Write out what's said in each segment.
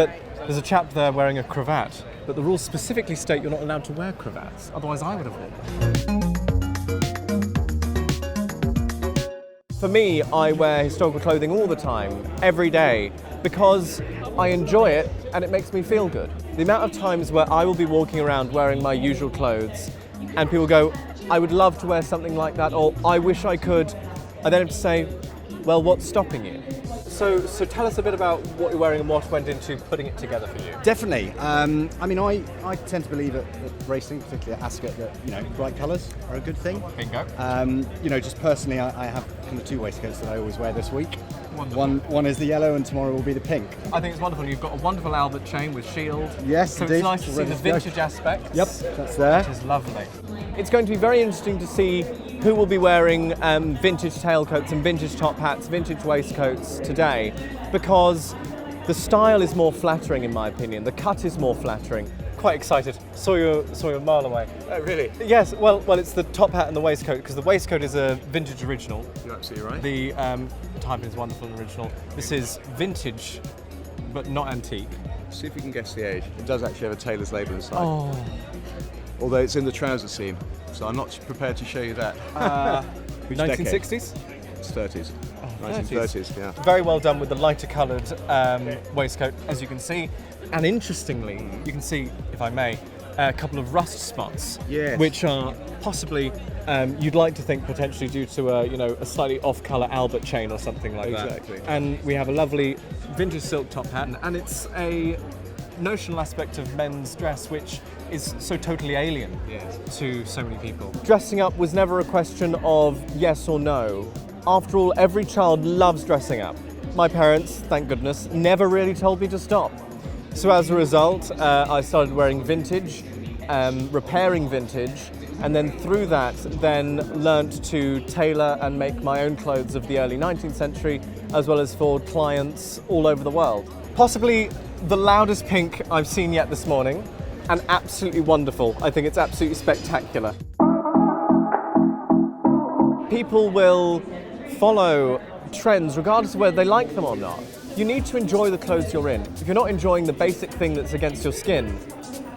that there's a chap there wearing a cravat, but the rules specifically state you're not allowed to wear cravats, otherwise I would have worn them. For me, I wear historical clothing all the time, every day, because I enjoy it and it makes me feel good. The amount of times where I will be walking around wearing my usual clothes and people go, I would love to wear something like that, or I wish I could, I then have to say, well, what's stopping you? So tell us a bit about what you're wearing and what went into putting it together for you. Definitely. I mean, I tend to believe at racing, particularly at Ascot, that bright colours are a good thing. Bingo. Just personally, I have kind of 2 waistcoats that I always wear this week. Wonderful. One is the yellow, and tomorrow will be the pink. I think it's wonderful. You've got a wonderful Albert chain with shield. Yes, so indeed. It's nice to see the vintage aspects. Yep, that's there. Which is lovely. It's going to be very interesting to see who will be wearing vintage tailcoats and vintage top hats, vintage waistcoats today, because the style is more flattering in my opinion. The cut is more flattering. Quite excited. Saw you a mile away. Oh, really? Yes. Well, it's the top hat and the waistcoat, because the waistcoat is a vintage original. You're absolutely right. The typing is wonderful and original. This is vintage, but not antique. See if you can guess the age. It does actually have a tailor's label inside. Oh. Although it's in the trouser seam, so I'm not prepared to show you that. Which 1960s? decade? It's 30s. Oh, 1930s, yeah. Very well done with the lighter coloured waistcoat, as you can see. And interestingly, you can see, if I may, a couple of rust spots, Yes. which are possibly, you'd like to think potentially due to a slightly off-colour Albert chain or something like that. Exactly. And we have a lovely vintage silk top hat, and it's a notional aspect of men's dress which is so totally alien to so many people. Dressing up was never a question of yes or no. After all, every child loves dressing up. My parents, thank goodness, never really told me to stop. So as a result, I started wearing vintage, repairing vintage, and then through that, learnt to tailor and make my own clothes of the early 19th century, as well as for clients all over the world. Possibly the loudest pink I've seen yet this morning, and absolutely wonderful. I think it's absolutely spectacular. People will follow trends regardless of whether they like them or not. You need to enjoy the clothes you're in. If you're not enjoying the basic thing that's against your skin,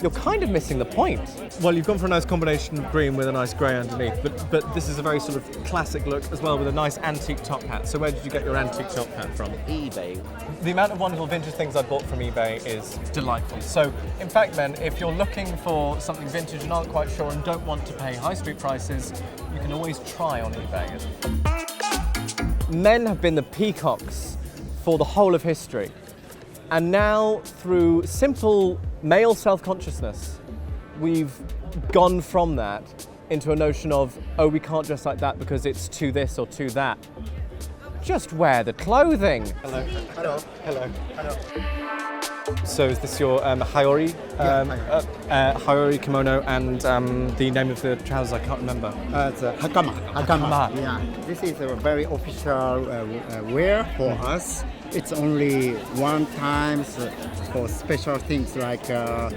you're kind of missing the point. Well, you've gone for a nice combination of green with a nice grey underneath, but this is a very sort of classic look as well with a nice antique top hat. So where did you get your antique top hat from? eBay. The amount of wonderful vintage things I bought from eBay is delightful. So, in fact, men, if you're looking for something vintage and aren't quite sure and don't want to pay high street prices, you can always try on eBay. Men have been the peacocks for the whole of history. And now, through simple male self-consciousness, we've gone from that into a notion of, oh, we can't dress like that because it's to this or to that. Just wear the clothing. Hello. Hello. Hello. Hello. So is this your Hayori? Hayori kimono and the name of the trousers I can't remember. The Hakama. Hakama. Yeah. This is a very official wear for us. It's only one time for special things like a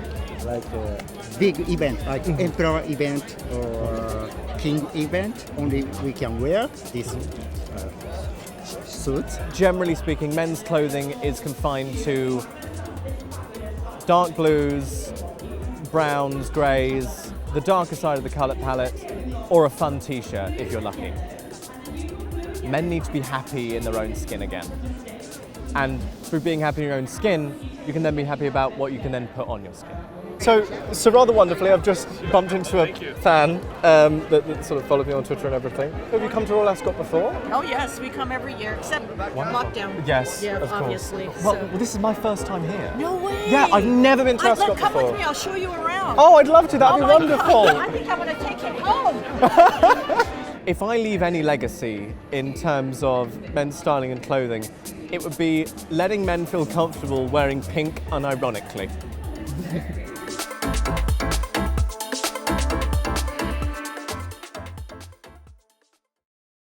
big event, like emperor event or king event. Only we can wear this suit. Generally speaking, men's clothing is confined to dark blues, browns, greys, the darker side of the colour palette, or a fun t-shirt if you're lucky. Men need to be happy in their own skin again. And through being happy in your own skin, you can then be happy about what you can then put on your skin. So rather wonderfully, I've just bumped into a fan that sort of followed me on Twitter and everything. Have you come to Royal Ascot before? Oh yes, we come every year, except lockdown. Yes, yeah, of course. Obviously. Well, this is my first time here. No way! Yeah, I've never been to Ascot Come before. with me, I'll show you around. Oh, I'd love to, that'd be my wonderful. God. I think I'm going to take him home. If I leave any legacy in terms of men's styling and clothing, it would be letting men feel comfortable wearing pink unironically.